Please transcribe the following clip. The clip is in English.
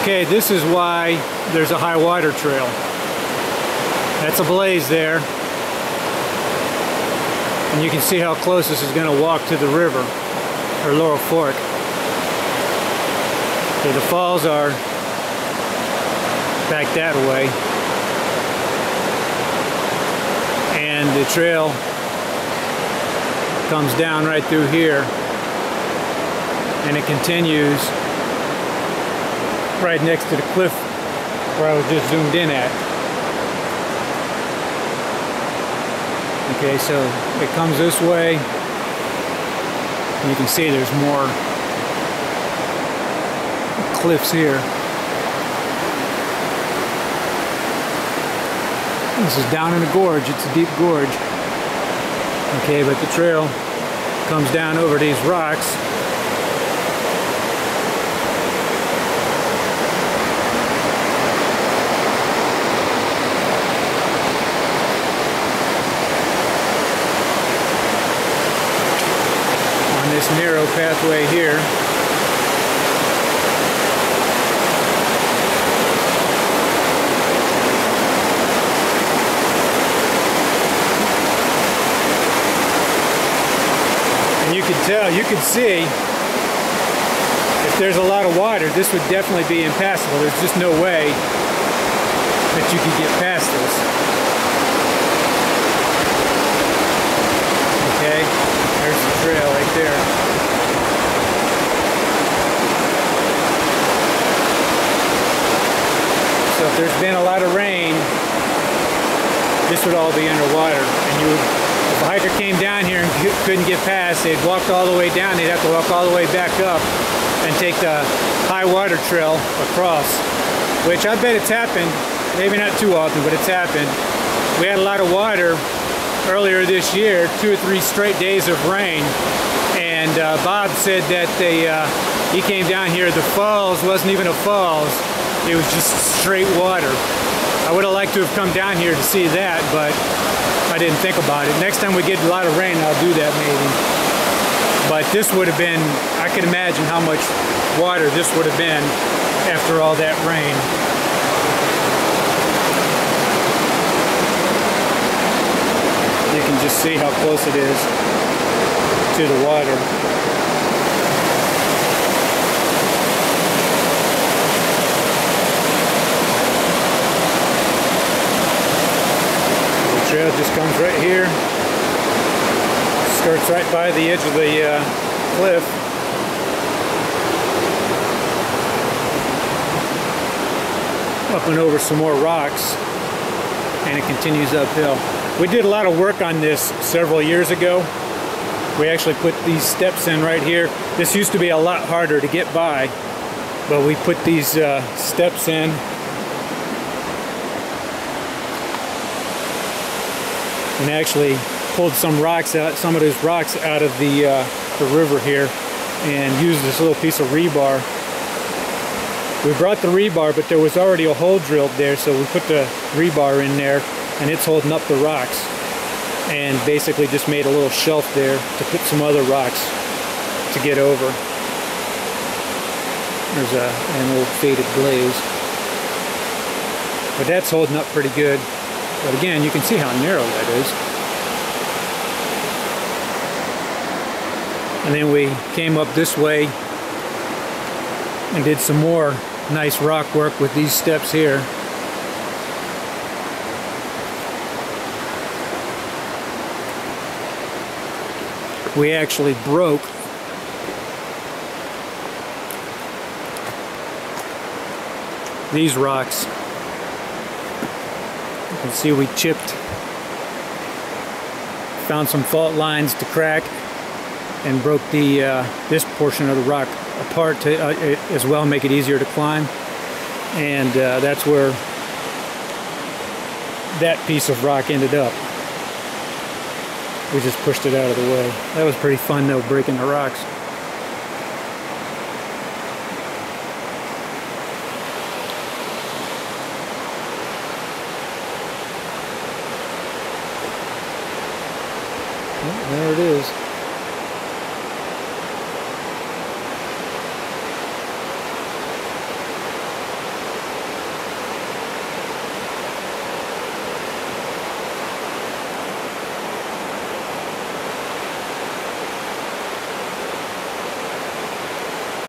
Okay, this is why there's a high water trail. That's a blaze there. And you can see how close this is going to walk to the river, or Laurel Fork. Okay, the falls are back that way. And the trail comes down right through here. And it continues right next to the cliff where I was just zoomed in at. Okay, so it comes this way. And you can see there's more cliffs here. This is down in a gorge. It's a deep gorge. Okay, but the trail comes down over these rocks. This narrow pathway here. And you can tell, you can see, if there's a lot of water, this would definitely be impassable. There's just no way that you could get past this. Okay? There's the trail right there. So if there's been a lot of rain, this would all be underwater. And you would, if a hiker came down here and couldn't get past, they'd walk all the way down, they'd have to walk all the way back up and take the high water trail across, which I bet it's happened, maybe not too often, but it's happened. We had a lot of water earlier this year, 2 or 3 straight days of rain, and Bob said that he came down here, the falls wasn't even a falls, it was just straight water. I would have liked to have come down here to see that, but I didn't think about it. Next time we get a lot of rain, I'll do that maybe. But this would have been, I could imagine how much water this would have been after all that rain. You can just see how close it is to the water. The trail just comes right here, skirts right by the edge of the cliff. Up and over some more rocks, and it continues uphill. We did a lot of work on this several years ago. We actually put these steps in right here. This used to be a lot harder to get by, but we put these steps in. And actually pulled some rocks out, some of those rocks out of the river here, and used this little piece of rebar. We brought the rebar, but there was already a hole drilled there, so we put the rebar in there, and it's holding up the rocks, and basically just made a little shelf there to put some other rocks to get over. There's an old faded blaze, but that's holding up pretty good. But again, you can see how narrow that is. And then we came up this way and did some more nice rock work with these steps here. We actually broke these rocks. You can see we chipped, found some fault lines to crack, and broke the this portion of the rock apart to as well make it easier to climb. And that's where that piece of rock ended up. We just pushed it out of the way. That was pretty fun though, breaking the rocks. Well, there it is.